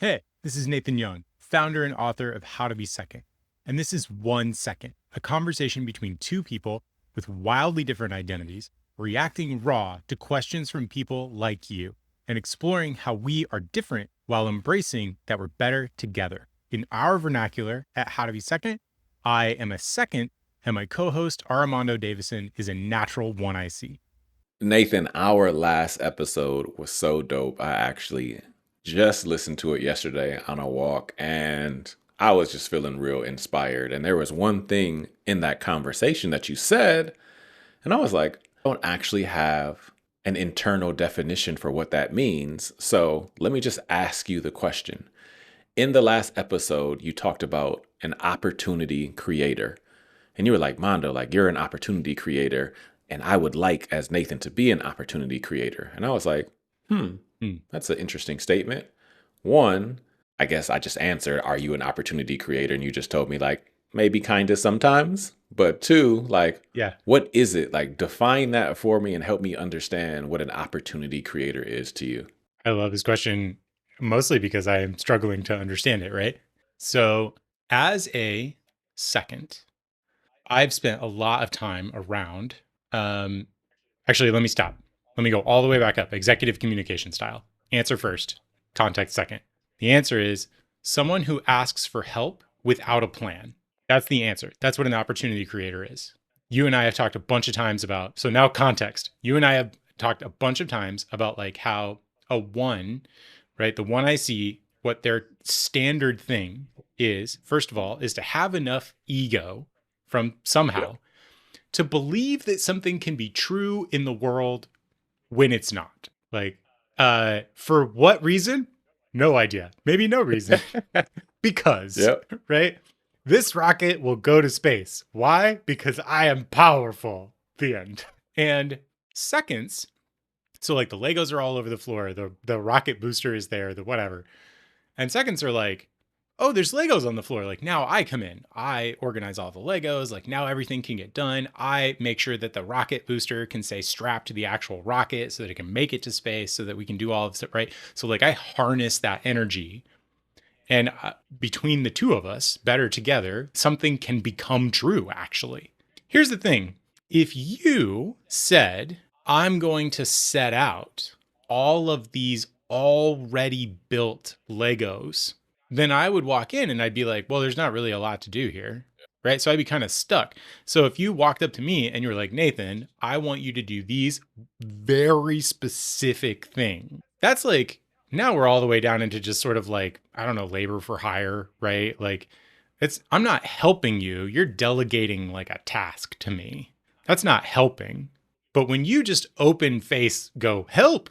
Hey, this is Nathan Young, founder and author of How to Be Second. And this is 1 Second, a conversation between two people with wildly different identities, reacting raw to questions from people like you, and exploring how we are different while embracing that we're better together. In our vernacular at How to Be Second, I am a second, and my co host, Mondo Davison, is a natural one I see. Nathan, our last episode was so dope. I actually just listened to it yesterday on a walk and I was just feeling real inspired. And there was one thing in that conversation that you said, and I was like, I don't actually have an internal definition for what that means. So let me just ask you the question. In the last episode, you talked about an opportunity creator. And you were like, Mondo, like you're an opportunity creator. And I would like, as Nathan, to be an opportunity creator. And I was like, Hmm. that's an interesting statement. One, I guess I just answered, are you an opportunity creator? And you just told me, like, maybe kind of sometimes. But two, like, Yeah. what is it? Like, define that for me and help me understand what an opportunity creator is to you. I love this question mostly because I am struggling to understand it, right? So, as a second, I've spent a lot of time around. Um, actually, let me stop. Let me go all the way back up. Executive communication style. Answer first, context second. The answer is someone who asks for help without a plan. That's the answer. That's what an opportunity creator is. You and I have talked a bunch of times about, so now context. You and I have talked a bunch of times about like how a one, right? The one I see, what their standard thing is, first of all, is to have enough ego from somehow to believe that something can be true in the world when it's not. Like, for what reason? No idea. Maybe no reason. Because, Yep. right? This rocket will go to space. Why? Because I am powerful. The end. And seconds, so like the Legos are all over the floor, the rocket booster is there, the whatever. And seconds are like, oh, there's Legos on the floor. Like now I come in, I organize all the Legos. Like now everything can get done. I make sure that the rocket booster can stay strapped to the actual rocket so that it can make it to space so that we can do all of this, right? So like I harness that energy. And between the two of us, better together, something can become true, actually. Here's the thing. If you said, I'm going to set out all of these already built Legos, then I would walk in and I'd be like, well, there's not really a lot to do here. Right. So I'd be kind of stuck. So if you walked up to me and you were like, Nathan, I want you to do these very specific things. That's like, now we're all the way down into just sort of like, I don't know, labor for hire, right? Like, I'm not helping you. You're delegating like a task to me. That's not helping. But when you just open face go, help,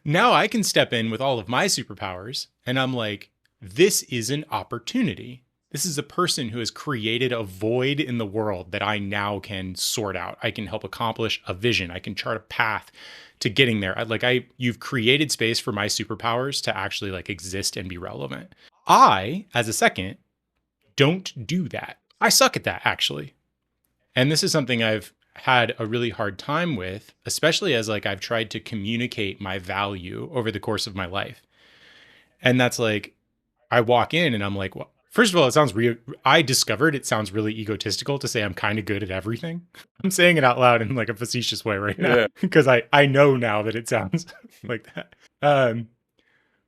now I can step in with all of my superpowers and I'm like, this is an opportunity. This is a person who has created a void in the world that I now can sort out. I can help accomplish a vision. I can chart a path to getting there. You've created space for my superpowers to actually like exist and be relevant. I, as a second, don't do that. I suck at that actually. And this is something I've had a really hard time with, especially as like I've tried to communicate my value over the course of my life. And that's like, I walk in and I'm like, well, first of all, I discovered it sounds really egotistical to say I'm kind of good at everything. I'm saying it out loud in like a facetious way right now Yeah. because I know now that it sounds like that.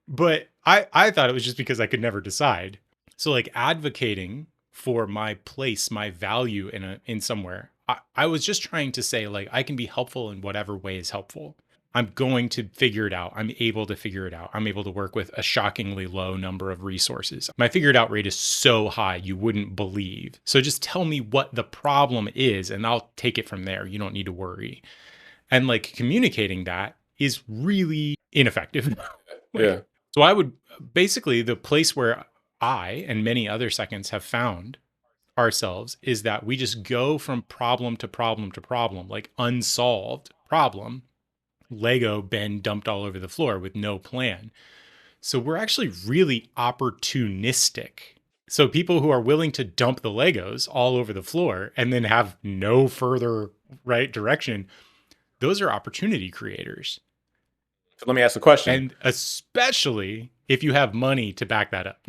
But I thought it was just because I could never decide. So like advocating for my place, my value in somewhere, I was just trying to say like I can be helpful in whatever way is helpful. I'm going to figure it out. I'm able to figure it out. I'm able to work with a shockingly low number of resources. My figured out rate is so high, you wouldn't believe. So just tell me what the problem is and I'll take it from there. You don't need to worry. And like communicating that is really ineffective. Yeah. So I would basically, the place where I and many other seconds have found ourselves is that we just go from problem to problem to problem, like unsolved problem, Lego been dumped all over the floor with no plan. So we're actually really opportunistic. So people who are willing to dump the Legos all over the floor and then have no further right direction, those are opportunity creators. So let me ask a question. And especially if you have money to back that up.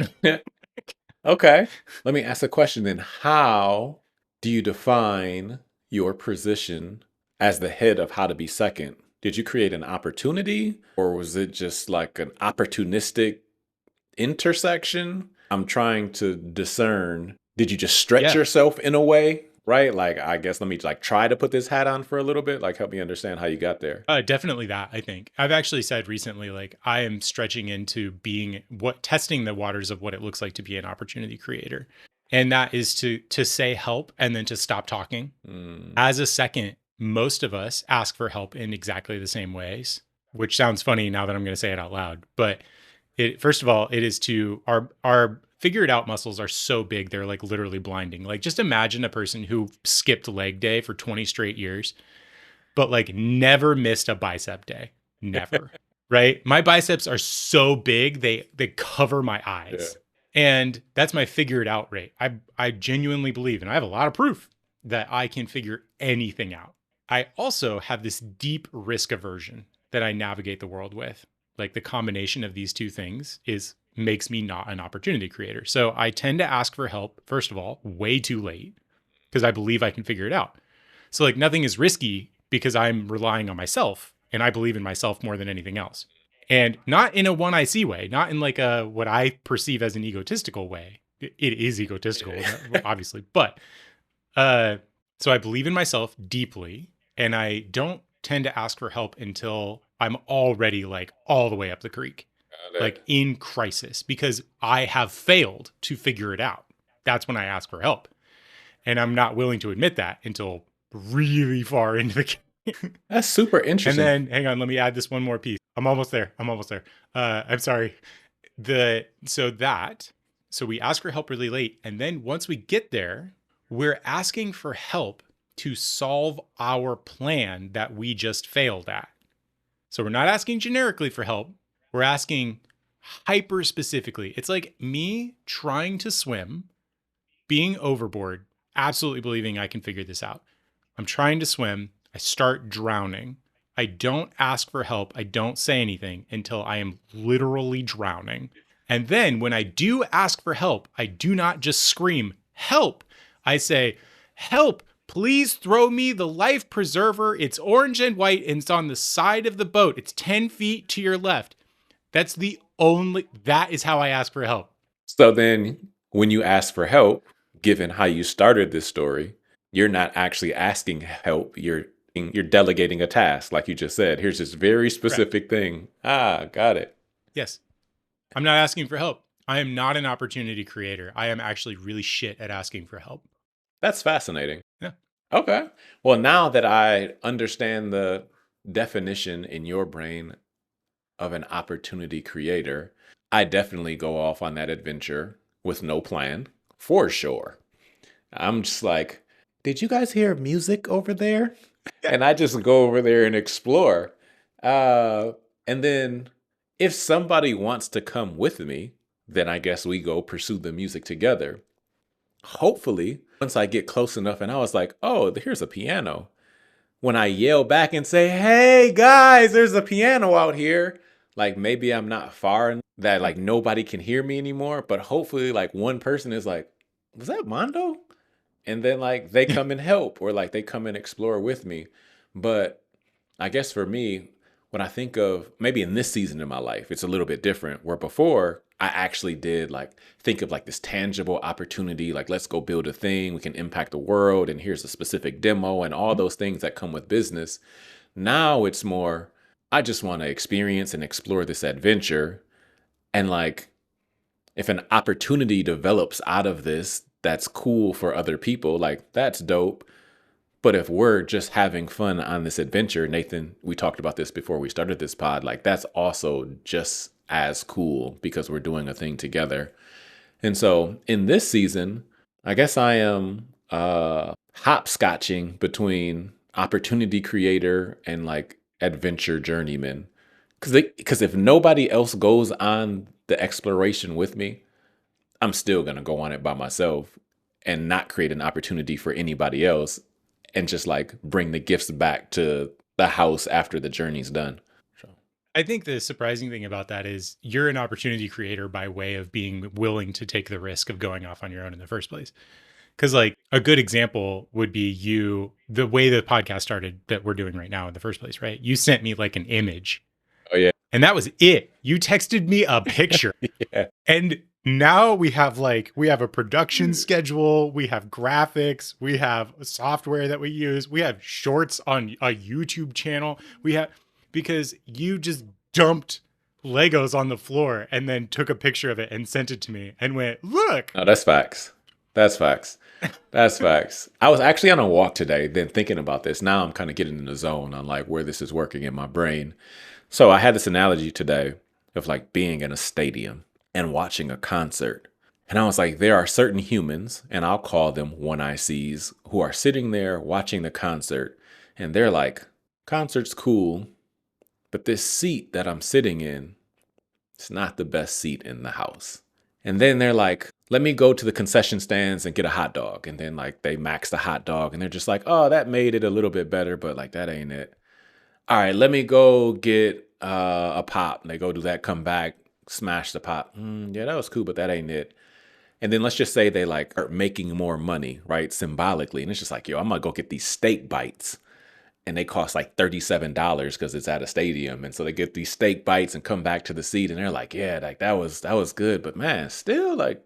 Okay. Let me ask a question then. How do you define your position as the head of how to be second? Did you create an opportunity or was it just like an opportunistic intersection? I'm trying to discern. Did you just stretch Yeah. yourself in a way? Right? Like, I guess let me like try to put this hat on for a little bit. Like, help me understand how you got there. Definitely that, I think. I've actually said recently, like, I am stretching into testing the waters of what it looks like to be an opportunity creator. And that is to say help and then to stop talking. Mm, As a second, most of us ask for help in exactly the same ways, which sounds funny now that I'm going to say it out loud. But first of all, it is to our figure it out muscles are so big, they're like literally blinding. Like, just imagine a person who skipped leg day for 20 straight years but like never missed a bicep day. Never. Right? My biceps are so big they cover my yeah. eyes. And that's my figure it out rate. I genuinely believe, and I have a lot of proof that I can figure anything out. I also have this deep risk aversion that I navigate the world with. Like, the combination of these two things makes me not an opportunity creator. So I tend to ask for help, first of all, way too late, because I believe I can figure it out. So like, nothing is risky because I'm relying on myself and I believe in myself more than anything else. And not in a one I see way, not in like a what I perceive as an egotistical way. It is egotistical, obviously, but so I believe in myself deeply, and I don't tend to ask for help until I'm already like all the way up the creek, like in crisis, because I have failed to figure it out. That's when I ask for help. And I'm not willing to admit that until really far into the game. That's super And interesting. then, hang on, let me add this one more piece. I'm almost there. I'm sorry. So we ask for help really late. And then once we get there, we're asking for help to solve our plan that we just failed at. So we're not asking generically for help. We're asking hyper specifically. It's like me trying to swim, being overboard, absolutely believing I can figure this out. I'm trying to swim. I start drowning. I don't ask for help. I don't say anything until I am literally drowning. And then when I do ask for help, I do not just scream, help. I say, help, please throw me the life preserver. It's orange and white and it's on the side of the boat. It's 10 feet to your left. That is how I ask for help. So then when you ask for help, given how you started this story, you're not actually asking help. You're delegating a task, like you just said. Here's this very specific thing. Got it. Yes. I'm not asking for help. I am not an opportunity creator. I am actually really shit at asking for help. That's fascinating. Yeah. Okay. Well, now that I understand the definition in your brain of an opportunity creator, I definitely go off on that adventure with no plan, for sure. I'm just like, did you guys hear music over there? And I just go over there and explore. And then if somebody wants to come with me, then I guess we go pursue the music together. Hopefully, once I get close enough and I was like, oh, here's a piano. When I yell back and say, hey guys, there's a piano out here, like maybe I'm not far that like nobody can hear me anymore, but hopefully like one person is like, was that Mondo? And then like they come and help or like they come and explore with me. But I guess for me, when I think of maybe in this season of my life, it's a little bit different. Where before I actually did like think of like this tangible opportunity, like let's go build a thing, we can impact the world, and here's a specific demo and all those things that come with business. Now it's more, I just want to experience and explore this adventure. And like if an opportunity develops out of this, that's cool for other people, like that's dope. But if we're just having fun on this adventure, Nathan, we talked about this before we started this pod, like that's also just as cool because we're doing a thing together. And so in this season, I guess I am hopscotching between opportunity creator and like adventure journeyman. Because if nobody else goes on the exploration with me, I'm still going to go on it by myself and not create an opportunity for anybody else and just like bring the gifts back to the house after the journey's done. So. I think the surprising thing about that is you're an opportunity creator by way of being willing to take the risk of going off on your own in the first place. Because, like, a good example would be you, the way the podcast started that we're doing right now in the first place, right? You sent me like an image, Oh yeah, and that was it. You texted me a picture. yeah. And now we have a production schedule, we have graphics, we have software that we use, we have shorts on a YouTube channel. We have because you just dumped Legos on the floor and then took a picture of it and sent it to me and went, "Look." No, that's facts. That's facts. That's facts. I was actually on a walk today, then thinking about this. Now I'm kind of getting in the zone on like where this is working in my brain. So I had this analogy today of like being in a stadium and watching a concert. And I was like, there are certain humans, and I'll call them one I sees, who are sitting there watching the concert. And they're like, concert's cool, but this seat that I'm sitting in, it's not the best seat in the house. And then they're like, let me go to the concession stands and get a hot dog. And then like they max the hot dog and they're just like, oh, that made it a little bit better, but like that ain't it. All right, let me go get a pop. And they go do that, come back, smash the pop. Yeah, that was cool, but that ain't it. And then let's just say they like are making more money, right? Symbolically. And it's just like, yo, I'm gonna go get these steak bites. And they cost like $37 because it's at a stadium. And so they get these steak bites and come back to the seat and they're like, yeah, like that was good. But man, still like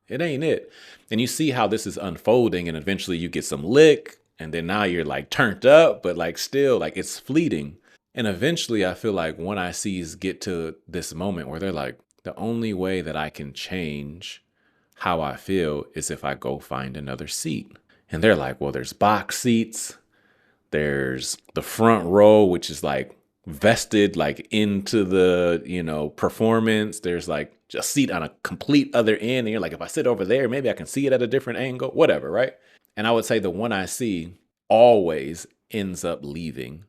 it ain't it. And you see how this is unfolding, and eventually you get some lick, and then now you're like turned up, but like still like it's fleeting. And eventually I feel like when I sees get to this moment where they're like, the only way that I can change how I feel is if I go find another seat. And they're like, well, there's box seats. There's the front row, which is like vested like into the, performance. There's like a seat on a complete other end. And you're like, if I sit over there, maybe I can see it at a different angle, whatever, right? And I would say the one I see always ends up leaving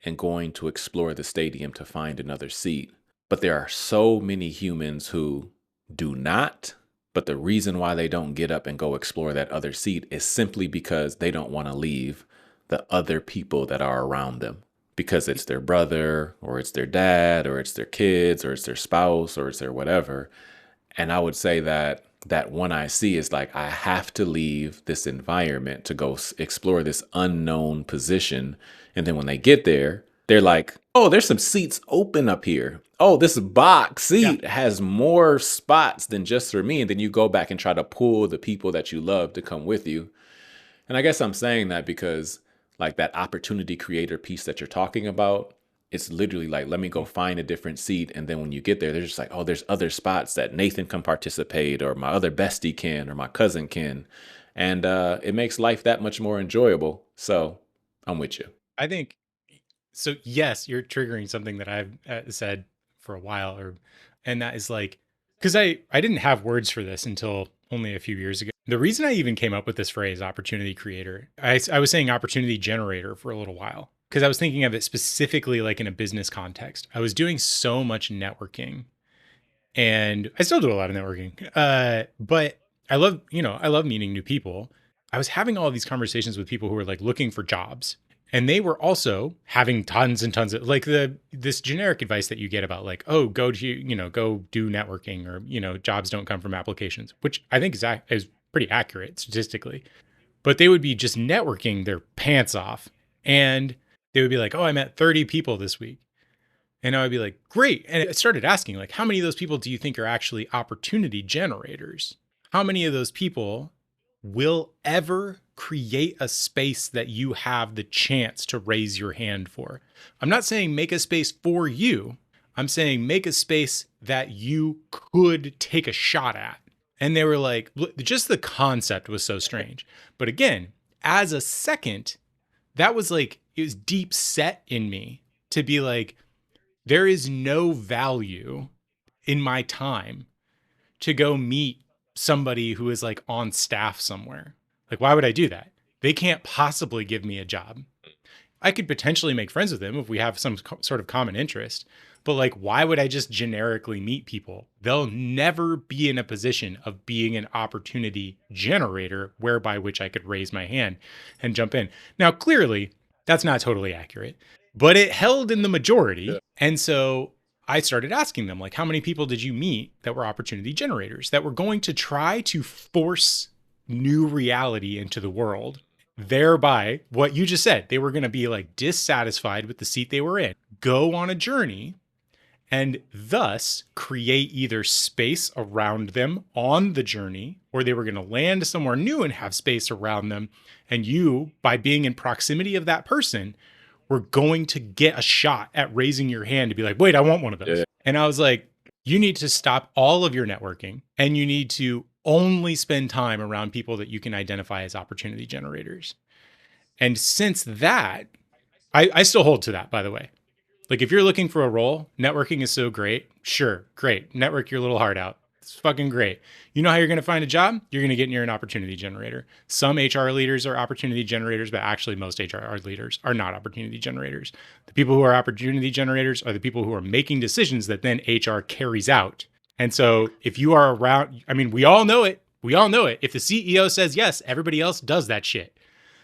and going to explore the stadium to find another seat. But there are so many humans who do not. But the reason why they don't get up and go explore that other seat is simply because they don't want to leave the other people that are around them, because it's their brother or it's their dad or it's their kids or it's their spouse or it's their whatever. And I would say that that one I see is like, I have to leave this environment to go explore this unknown position. And then when they get there, they're like, oh, there's some seats open up here. Oh, this box seat has more spots than just for me. And then you go back and try to pull the people that you love to come with you. And I guess I'm saying that because like that opportunity creator piece that you're talking about, it's literally like, let me go find a different seat. And then when you get there, they're just like, oh, there's other spots that Nathan can participate, or my other bestie can, or my cousin can. And it makes life that much more enjoyable. So I'm with you. I think so. Yes, you're triggering something that I've said for a while, and that is like, because I didn't have words for this until only a few years ago. The reason I even came up with this phrase, opportunity creator, I was saying opportunity generator for a little while, because I was thinking of it specifically like in a business context. I was doing so much networking, and I still do a lot of networking, but I love meeting new people. I was having all of these conversations with people who were like looking for jobs, and they were also having tons and tons of like this generic advice that you get about like, oh, go do networking, or jobs don't come from applications, which I think is pretty accurate statistically. But they would be just networking their pants off, and they would be like, oh, I met 30 people this week. And I would be like, great. And I started asking, like, how many of those people do you think are actually opportunity generators? How many of those people will ever create a space that you have the chance to raise your hand for? I'm not saying make a space for you. I'm saying make a space that you could take a shot at. And they were like, just the concept was so strange. But again, as a second, that was like, it was deep set in me to be like, there is no value in my time to go meet somebody who is like on staff somewhere. Like, why would I do that? They can't possibly give me a job. I could potentially make friends with them if we have some sort of common interest. But like, why would I just generically meet people? They'll never be in a position of being an opportunity generator whereby which I could raise my hand and jump in. Now, clearly, that's not totally accurate. but it held in the majority. Yeah. And so I started asking them, like, how many people did you meet that were opportunity generators that were going to try to force new reality into the world? Thereby, what you just said, they were going to be like dissatisfied with the seat they were in, go on a journey, and thus create either space around them on the journey, or they were going to land somewhere new and have space around them. And you, by being in proximity of that person, were going to get a shot at raising your hand to be like, wait, I want one of those. Yeah. And I was like, you need to stop all of your networking, and you need to only spend time around people that you can identify as opportunity generators. And since that, I still hold to that, by the way. Like, if you're looking for a role, networking is so great. Sure, great. Network your little heart out. It's fucking great. You know how you're going to find a job? You're going to get near an opportunity generator. Some HR leaders are opportunity generators, but actually most HR leaders are not opportunity generators. The people who are opportunity generators are the people who are making decisions that then HR carries out. And so if you are around, I mean, we all know it. We all know it. If the CEO says yes, everybody else does that shit.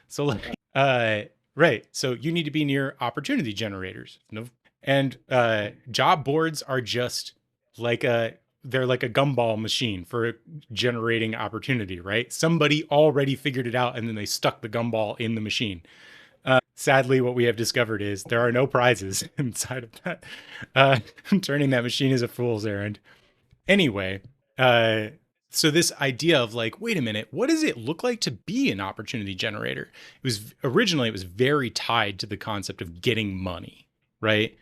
So like, right. So you need to be near opportunity generators. No, and job boards are just like they're like a gumball machine for generating opportunity, right? Somebody already figured it out and then they stuck the gumball in the machine. Sadly, what we have discovered is there are no prizes inside of that. Turning that machine is a fool's errand. Anyway, so this idea of like, wait a minute, what does it look like to be an opportunity generator? It was originally, it was very tied to the concept of getting money, right?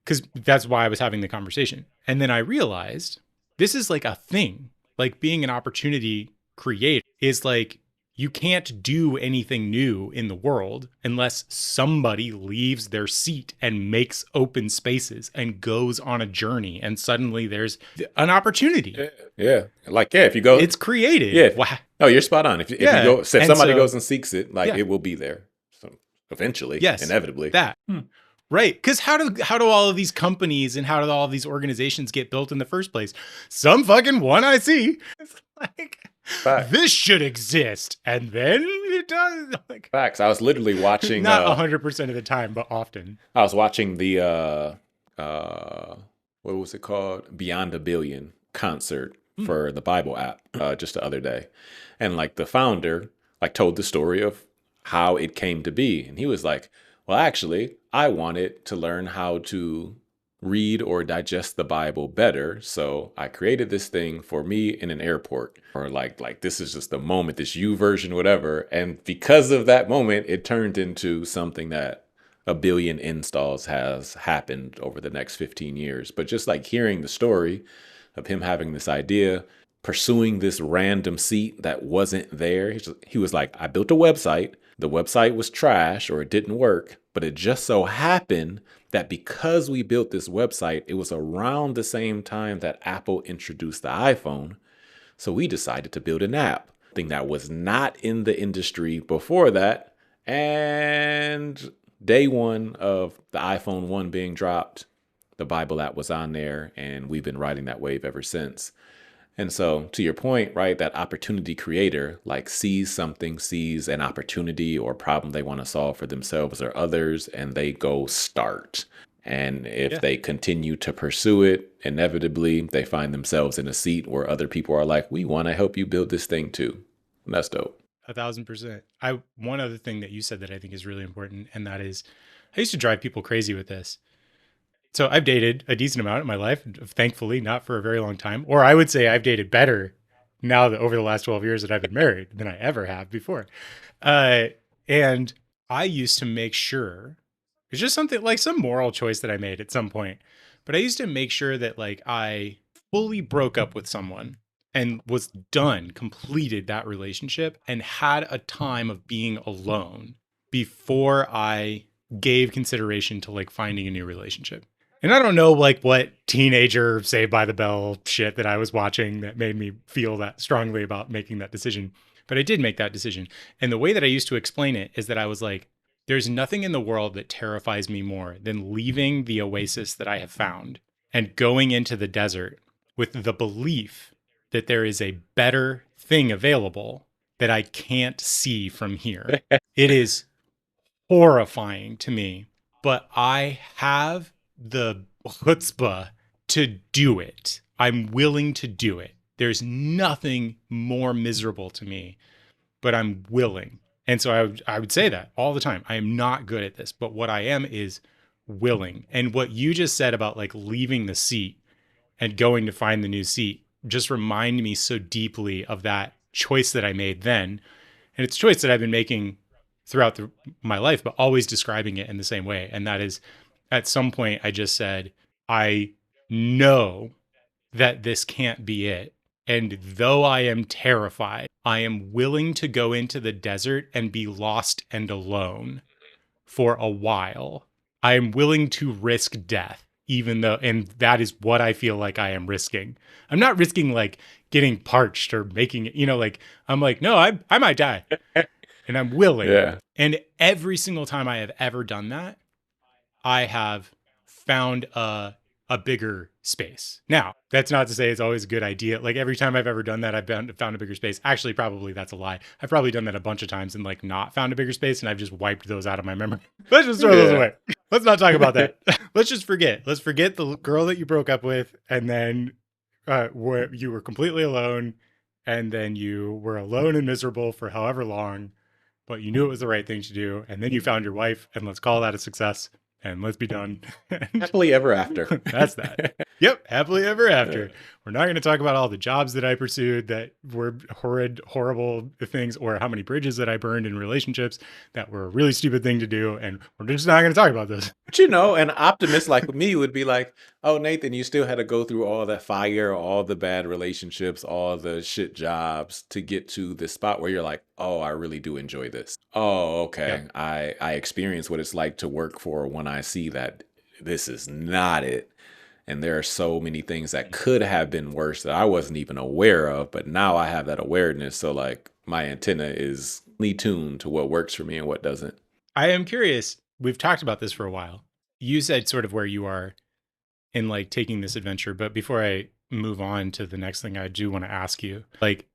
Because that's why I was having the conversation. And then I realized this is like a thing. Like, being an opportunity creator is like, you can't do anything new in the world unless somebody leaves their seat and makes open spaces and goes on a journey. And suddenly there's an opportunity. Yeah. Like, yeah, if you go, It's created. Yeah. Wow. No, you're spot on. If you go, if And somebody so- goes and seeks it, like Yeah. it will be there. So eventually, Yes, inevitably. that. Right. Because how do all of these companies and how do all of these organizations get built in the first place? Some fucking one I see. It's like, Fact. this should exist. And then it does. Like, Facts. I was literally watching. not 100% of the time, but often. I was watching the what was it called? Beyond a Billion concert for the Bible app just the other day, and like the founder like told the story of how it came to be, and he was like, well, actually, I wanted to learn how to read or digest the Bible better. So I created this thing for me in an airport, or like this is just the moment, this U version, whatever. And because of that moment, it turned into something that 1 billion installs has happened over the next 15 years. But just like hearing the story of him having this idea, pursuing this random seat that wasn't there. He was like, I built a website. The website was trash or it didn't work, but it just so happened that because we built this website, it was around the same time that Apple introduced the iPhone. So we decided to build an app, thing that was not in the industry before that. And day one of the iPhone 1 being dropped, the Bible app was on there, and we've been riding that wave ever since. And so to your point, right, that opportunity creator like sees an opportunity or problem they want to solve for themselves or others, and they go start. And if they continue to pursue it, inevitably they find themselves in a seat where other people are like, we want to help you build this thing too. And that's dope. 1,000%. One other thing that you said that I think is really important, and that is, I used to drive people crazy with this. So I've dated a decent amount in my life, thankfully, not for a very long time. Or I would say I've dated better now that over the last 12 years that I've been married than I ever have before. And I used to make sure, it's just something like some moral choice that I made at some point, but I used to make sure that like I fully broke up with someone and was done, completed that relationship and had a time of being alone before I gave consideration to like finding a new relationship. And I don't know like what teenager Saved by the Bell shit that I was watching that made me feel that strongly about making that decision. But I did make that decision. And the way that I used to explain it is that I was like, there's nothing in the world that terrifies me more than leaving the oasis that I have found and going into the desert with the belief that there is a better thing available that I can't see from here. It is horrifying to me but I have the chutzpah to do it. I'm willing to do it. There's nothing more miserable to me, but I'm willing. And so I would say that all the time. I am not good at this, but what I am is willing. And what you just said about like leaving the seat and going to find the new seat just remind me so deeply of that choice that I made then. And it's a choice that I've been making throughout my life, but always describing it in the same way. And that is, at some point, I just said, I know that this can't be it. And though I am terrified, I am willing to go into the desert and be lost and alone for a while. I am willing to risk death, even though, and that is what I feel like I am risking. I'm not risking like getting parched or making it, like, I'm like, no, I might die. And I'm willing. Yeah. And every single time I have ever done that, I have found a bigger space. Now, that's not to say it's always a good idea. Like every time I've ever done that, I've found a bigger space. Actually, probably that's a lie. I've probably done that a bunch of times and like not found a bigger space, and I've just wiped those out of my memory. Let's just throw those away. Let's not talk about that. Let's just forget. Let's forget the girl that you broke up with, and then you were completely alone, and then you were alone and miserable for however long, but you knew it was the right thing to do, and then you found your wife, and let's call that a success. And let's be done. Happily ever after. That's that. Yep. Happily ever after. We're not going to talk about all the jobs that I pursued that were horrid, horrible things, or how many bridges that I burned in relationships that were a really stupid thing to do. And we're just not going to talk about this. But an optimist like me would be like, oh, Nathan, you still had to go through all that fire, all the bad relationships, all the shit jobs to get to the spot where you're like, oh, I really do enjoy this. Oh, okay. Yeah. I experience what it's like to work for when I see that this is not it. And there are so many things that could have been worse that I wasn't even aware of, but now I have that awareness. So like my antenna is tuned to what works for me and what doesn't. I am curious. We've talked about this for a while. You said sort of where you are in like taking this adventure, but before I move on to the next thing, I do want to ask you, like,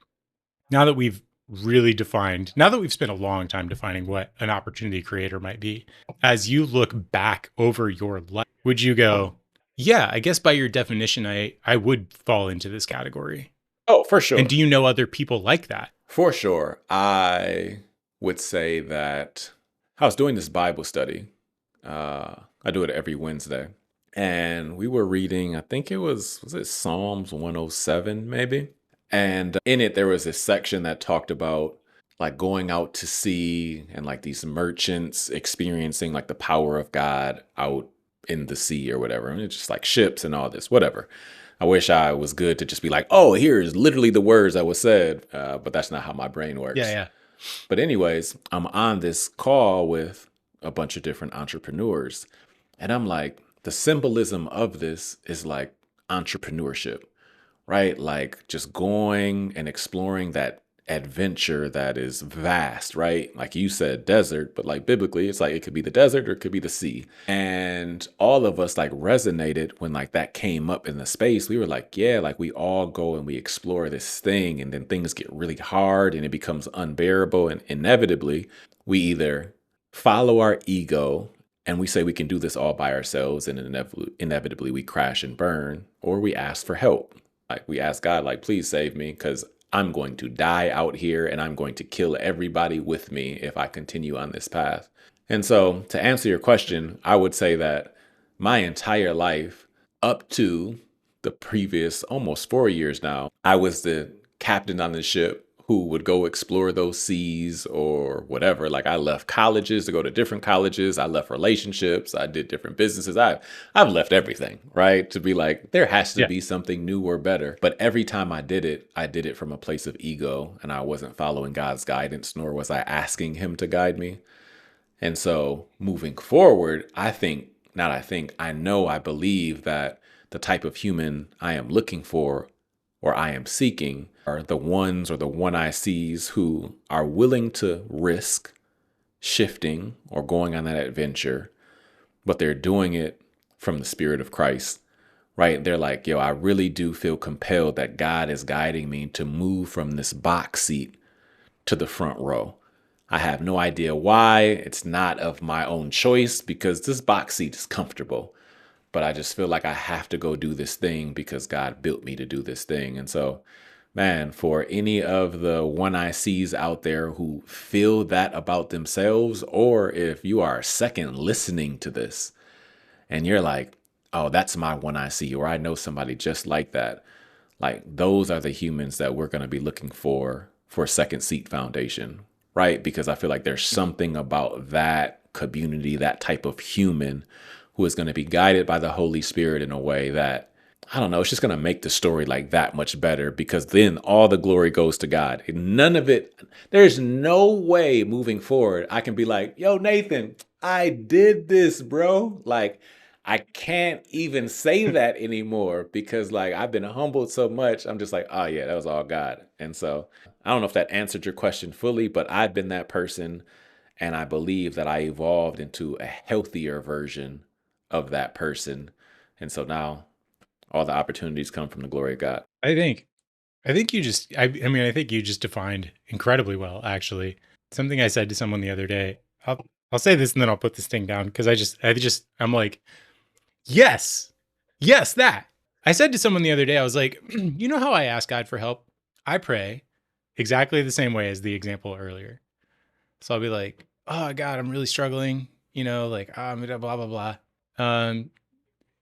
now that we've spent a long time defining what an opportunity creator might be, as you look back over your life, would you go, yeah, I guess by your definition, I would fall into this category? Oh, for sure. And do you know other people like that? For sure. I would say that I was doing this Bible study. I do it every Wednesday. And we were reading, I think was it Psalms 107 maybe? And in it, there was this section that talked about like going out to sea and like these merchants experiencing like the power of God out in the sea or whatever. And it's just like ships and all this, whatever. I wish I was good to just be like, oh, here's literally the words that was said. But that's not how my brain works. Yeah. But anyways, I'm on this call with a bunch of different entrepreneurs. And I'm like, the symbolism of this is like entrepreneurship, right? Like just going and exploring that adventure that is vast, right? Like you said, desert, but like biblically, it's like it could be the desert or it could be the sea. And all of us like resonated when like that came up in the space. We were like, yeah, like we all go and we explore this thing, and then things get really hard and it becomes unbearable. And inevitably, we either follow our ego and we say we can do this all by ourselves, and inevitably we crash and burn, or we ask for help. Like we ask God, like, please save me, because I'm going to die out here and I'm going to kill everybody with me if I continue on this path. And so to answer your question, I would say that my entire life up to the previous almost 4 years now, I was the captain on the ship who would go explore those seas or whatever. Like I left colleges to go to different colleges. I left relationships. I did different businesses. I've left everything, right? To be like, there has to be something new or better. But every time I did it from a place of ego, and I wasn't following God's guidance, nor was I asking him to guide me. And so moving forward, I believe that the type of human I am looking for or I am seeking are the ones, or the one I sees, who are willing to risk shifting or going on that adventure, but they're doing it from the Spirit of Christ, right? They're like, yo, I really do feel compelled that God is guiding me to move from this box seat to the front row. I have no idea why. It's not of my own choice because this box seat is comfortable, but I just feel like I have to go do this thing because God built me to do this thing. And so, man, for any of the one I sees out there who feel that about themselves, or if you are a second listening to this and you're like, oh, that's my one I see, or I know somebody just like that, like those are the humans that we're going to be looking for Second Seat Foundation, right? Because I feel like there's something about that community, that type of human who is going to be guided by the Holy Spirit in a way that, I don't know, it's just going to make the story like that much better because then all the glory goes to God. None of it, there's no way moving forward I can be like, yo, Nathan, I did this, bro. Like, I can't even say that anymore because like I've been humbled so much. I'm just like, oh yeah, that was all God. And so I don't know if that answered your question fully, but I've been that person and I believe that I evolved into a healthier version of that person. And so now all the opportunities come from the glory of God. I think you just, I mean, I think you just defined incredibly well, actually. Something I said to someone the other day, I'll say this and then I'll put this thing down because I'm like, yes, yes, that. I said to someone the other day, I was like, you know how I ask God for help? I pray exactly the same way as the example earlier. So I'll be like, oh God, I'm really struggling, like, blah, blah, blah.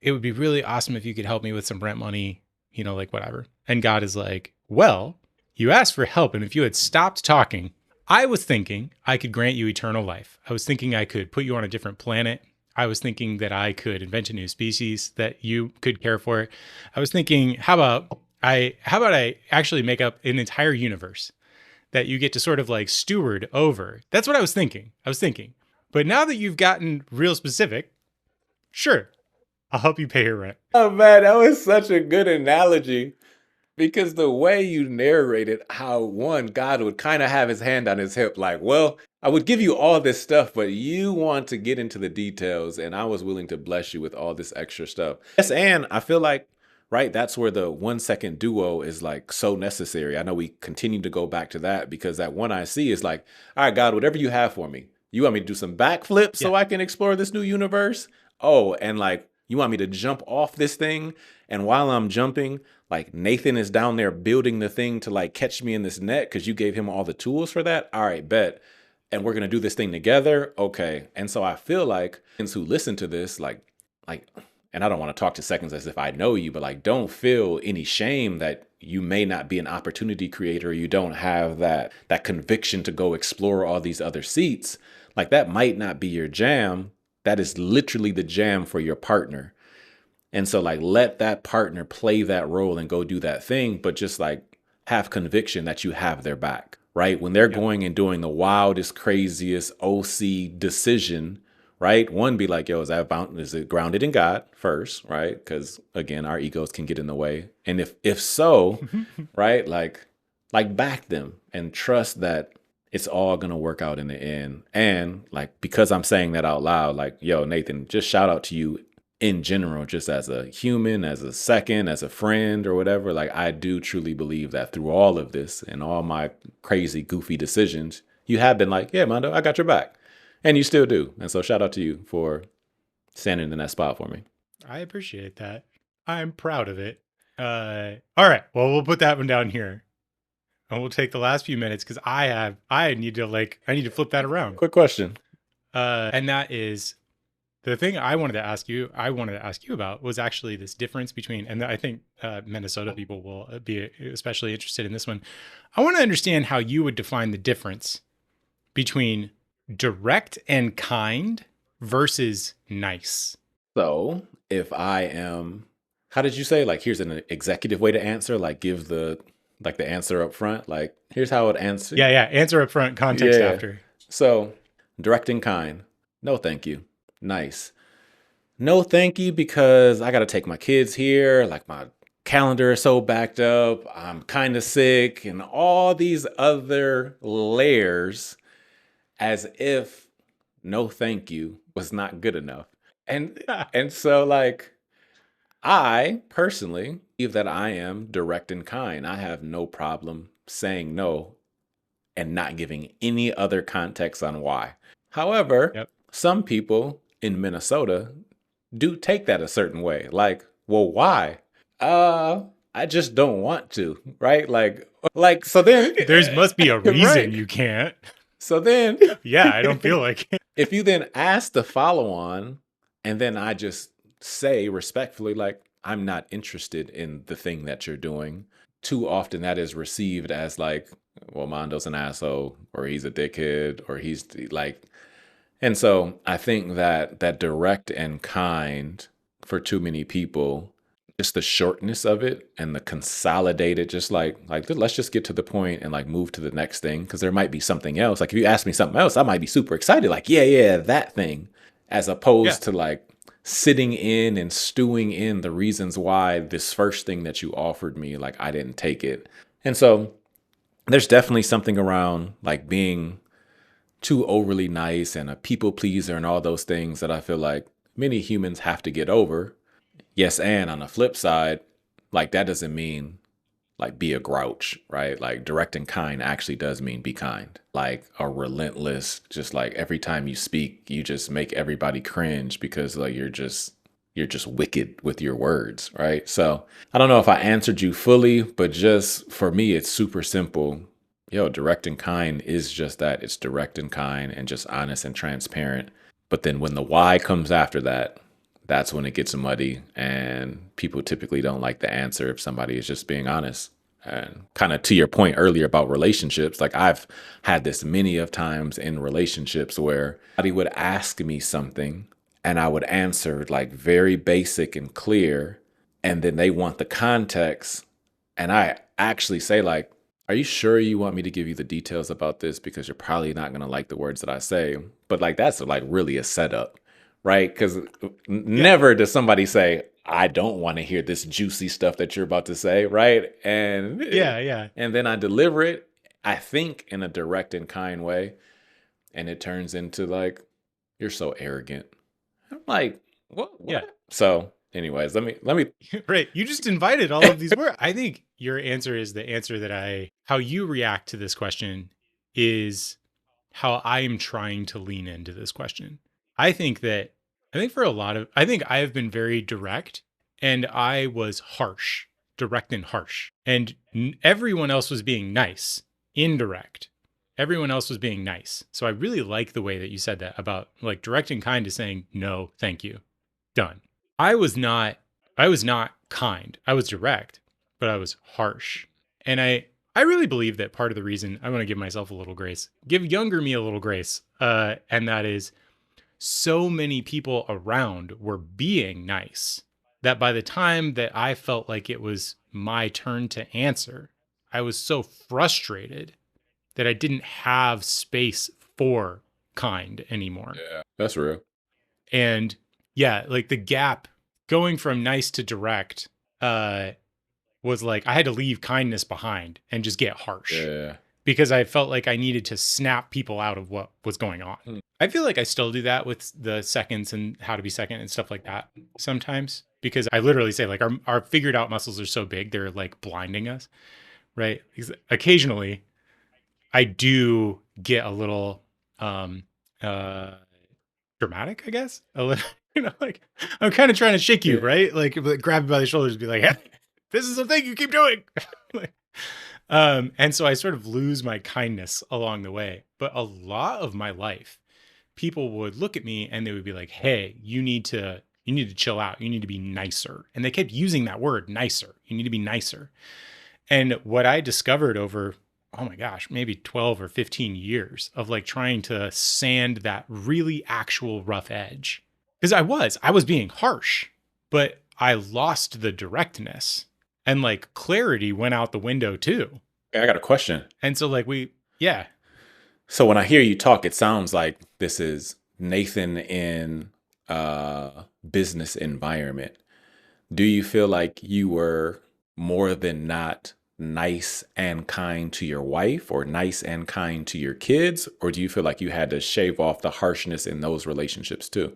It would be really awesome if you could help me with some rent money, like whatever. And God is like, well, you asked for help. And if you had stopped talking, I was thinking I could grant you eternal life. I was thinking I could put you on a different planet. I was thinking that I could invent a new species that you could care for. I was thinking, how about I actually make up an entire universe that you get to sort of like steward over. That's what I was thinking. But now that you've gotten real specific, sure, I'll help you pay your rent. Oh man, that was such a good analogy because the way you narrated how one, God would kind of have his hand on his hip, like, well, I would give you all this stuff, but you want to get into the details, and I was willing to bless you with all this extra stuff. Yes, and I feel like, right, that's where the 1 second duo is like so necessary. I know we continue to go back to that because that one I see is like, all right, God, whatever you have for me. You want me to do some backflips so Yeah. I can explore this new universe? Oh, and like, you want me to jump off this thing? And while I'm jumping, like Nathan is down there building the thing to like catch me in this net because you gave him all the tools for that. All right, bet. And we're gonna do this thing together. Okay. And so I feel like friends who listen to this, like, and I don't want to talk to seconds as if I know you, but like, don't feel any shame that you may not be an opportunity creator. You don't have that conviction to go explore all these other seats. Like that might not be your jam. That is literally the jam for your partner. And so like let that partner play that role and go do that thing, but just like have conviction that you have their back, right? When they're Yep. going and doing the wildest, craziest OC decision, right? One, be like, yo, is it grounded in God first, right? Because again, our egos can get in the way. And if so, right, like back them and trust that it's all gonna work out in the end. And like because I'm saying that out loud, like, yo, Nathan, just shout out to you in general, just as a human, as a second, as a friend or whatever. Like I do truly believe that through all of this and all my crazy, goofy decisions, you have been like, yeah, Mondo, I got your back. And you still do. And so shout out to you for standing in that spot for me. I appreciate that. I'm proud of it. All right. Well, we'll put that one down here. And we'll take the last few minutes because I need to flip that around. Quick question. And that is the thing I wanted to ask you about was actually this difference between, and I think Minnesota people will be especially interested in this one. I want to understand how you would define the difference between direct and kind versus nice. So if I am, how did you say? Like, here's an executive way to answer, like give the answer up front. Like, here's how I would answer. Yeah. Answer up front, context Yeah. after. So direct and kind. No, thank you. Nice. No, thank you, because I got to take my kids here. Like my calendar is so backed up. I'm kind of sick and all these other layers as if no, thank you was not good enough. And so like I personally believe that I am direct and kind. I have no problem saying no and not giving any other context on why. However, Yep. some people in Minnesota do take that a certain way. Like, well, why? I just don't want to, right? Like so then There's must be a reason right. you can't. So then Yeah, I don't feel like it. if you then ask the follow on, and then I just say respectfully, like, I'm not interested in the thing that you're doing, too often that is received as like, well, Mondo's an asshole, or he's a dickhead, or he's like, and so I think that that direct and kind for too many people, just the shortness of it and the consolidated, just like let's just get to the point and like move to the next thing because there might be something else. Like if you ask me something else, I might be super excited, like yeah, that thing, as Yeah. opposed to like sitting in and stewing in the reasons why this first thing that you offered me, like I didn't take it. And so there's definitely something around like being too overly nice and a people pleaser and all those things that I feel like many humans have to get over. Yes, and on the flip side, like that doesn't mean like be a grouch, right? Like direct and kind actually does mean be kind. Like a relentless, just like every time you speak, you just make everybody cringe because like you're just wicked with your words, right? So I don't know if I answered you fully, but just for me, it's super simple. Yo, direct and kind is just that. It's direct and kind and just honest and transparent. But then when the why comes after that, that's when it gets muddy and people typically don't like the answer if somebody is just being honest. And kind of to your point earlier about relationships, like I've had this many of times in relationships where somebody would ask me something and I would answer like very basic and clear, and then they want the context, and I actually say like, are you sure you want me to give you the details about this because you're probably not going to like the words that I say? But like that's like really a setup, right? Because Yeah. never does somebody say, I don't want to hear this juicy stuff that you're about to say, right? Yeah. Yeah. And then I deliver it, I think, in a direct and kind way, and it turns into like, you're so arrogant. I'm like, what? Yeah. What? So, anyways, let me. Right. You just invited all of these words. I think your answer is the answer how you react to this question is how I am trying to lean into this question. I think I think I have been very direct and I was harsh, direct and harsh. And everyone else was being nice, indirect. Everyone else was being nice. So I really like the way that you said that about like direct and kind to saying, no, thank you. Done. I was not I was not kind. I was direct, but I was harsh. And I really believe that part of the reason I want to give myself a little grace, give younger me a little grace, and that is so many people around were being nice that by the time that I felt like it was my turn to answer, I was so frustrated that I didn't have space for kind anymore. Yeah, that's real. And yeah, like the gap going from nice to direct uh was like I had to leave kindness behind and just get harsh Yeah. because I felt like I needed to snap people out of what was going on. Mm. I feel like I still do that with the seconds and how to be second and stuff like that sometimes because I literally say like our figured out muscles are so big they're like blinding us, right? Because occasionally I do get a little uh dramatic, I guess. A little, like I'm kind of trying to shake you, Yeah. right? Like grab you by the shoulders and be like, hey, this is the thing you keep doing. Like, and so I sort of lose my kindness along the way. But a lot of my life, people would look at me and they would be like, hey, you need to chill out. You need to be nicer. And they kept using that word nicer. You need to be nicer. And what I discovered over, oh my gosh, maybe 12 or 15 years of like trying to sand that really actual rough edge. Because I was being harsh, but I lost the directness and like clarity went out the window too. I got a question. And so like yeah, So when I hear you talk, it sounds like this is Nathan in a business environment. Do you feel like you were more than not nice and kind to your wife or nice and kind to your kids? Or do you feel like you had to shave off the harshness in those relationships too?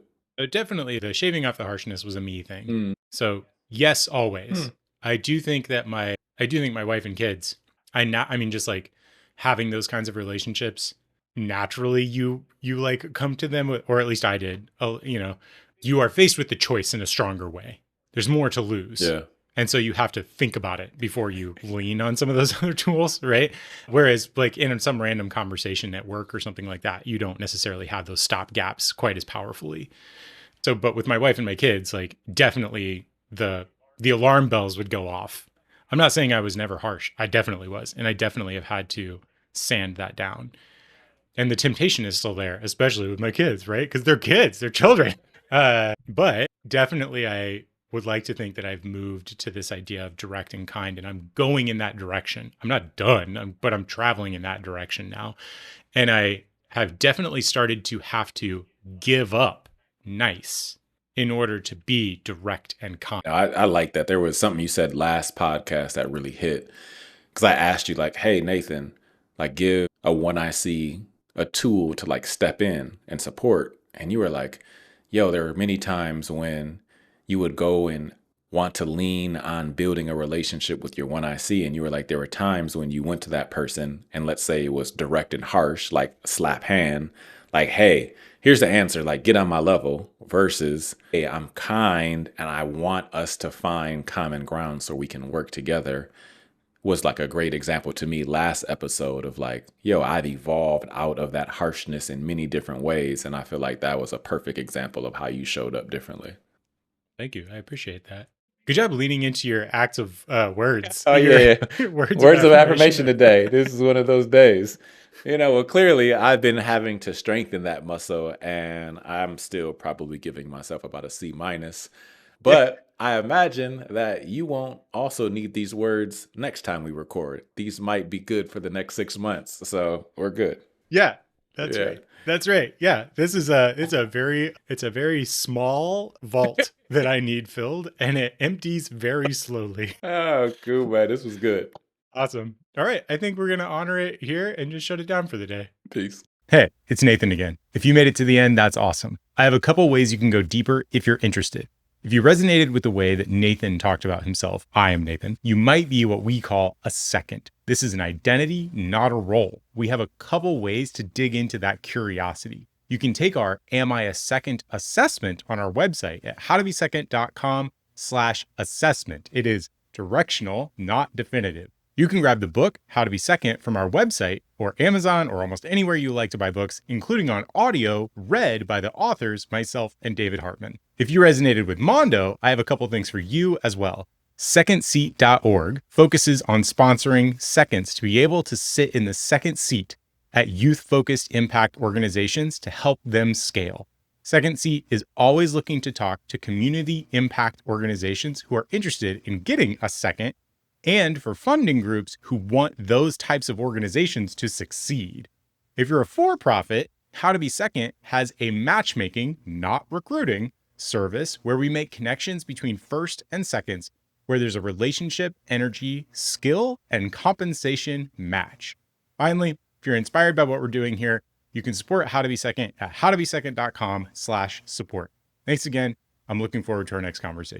definitely the shaving off the harshness was a me thing. Mm. So yes, always. Hmm. I do think my wife and kids, I mean, just like having those kinds of relationships, naturally you like come to them, or at least I did. You know, you are faced with the choice in a stronger way. There's more to lose. Yeah. And so you have to think about it before you lean on some of those other tools, right? Whereas like in some random conversation at work or something like that, you don't necessarily have those stop gaps quite as powerfully. So, but with my wife and my kids, like definitely the alarm bells would go off. I'm not saying I was never harsh. I definitely was. And I definitely have had to sand that down. And the temptation is still there, especially with my kids, right? Because they're kids, they're children. But definitely I would like to think that I've moved to this idea of direct and kind, and I'm going in that direction. I'm not done, but I'm traveling in that direction now. And I have definitely started to have to give up nice in order to be direct and kind. I like that. There was something you said last podcast that really hit. Because I asked you, like, hey, Nathan, like, give a one I see a tool to like step in and support. And you were like, yo, there were many times when you would go and want to lean on building a relationship with your one I see. And you were like, there were times when you went to that person and let's say it was direct and harsh, like slap hand, like, hey, here's the answer, like, get on my level, versus, hey, I'm kind and I want us to find common ground so we can work together, was like a great example to me last episode of like, yo, I've evolved out of that harshness in many different ways. And I feel like that was a perfect example of how you showed up differently. Thank you. I appreciate that. Good job leaning into your acts of words. Oh, yeah. Words of affirmation today. today. This is one of those days. You know, well, clearly I've been having to strengthen that muscle, and I'm still probably giving myself about a C minus. But I imagine that you won't also need these words next time we record. These might be good for the next 6 months. So we're good. Yeah, that's right. That's right. Yeah, this is it's a very small vault that I need filled, and it empties very slowly. Oh, cool, man. This was good. Awesome. All right, I think we're gonna honor it here and just shut it down for the day. Peace. Hey, it's Nathan again. If you made it to the end, that's awesome. I have a couple ways you can go deeper if you're interested. If you resonated with the way that Nathan talked about himself, I am Nathan, you might be what we call a second. This is an identity, not a role. We have a couple ways to dig into that curiosity. You can take our Am I a Second assessment on our website at howtobesecond.com/assessment. It is directional, not definitive. You can grab the book, How to Be Second, from our website or Amazon or almost anywhere you like to buy books, including on audio, read by the authors, myself and David Hartman. If you resonated with Mondo, I have a couple things for you as well. Secondseat.org focuses on sponsoring seconds to be able to sit in the second seat at youth-focused impact organizations to help them scale. Second Seat is always looking to talk to community impact organizations who are interested in getting a second, and for funding groups who want those types of organizations to succeed. If you're a for-profit, How to Be Second has a matchmaking, not recruiting, service where we make connections between first and seconds, where there's a relationship, energy, skill, and compensation match. Finally, if you're inspired by what we're doing here, you can support How to Be Second at howtobesecond.com/support. Thanks again. I'm looking forward to our next conversation.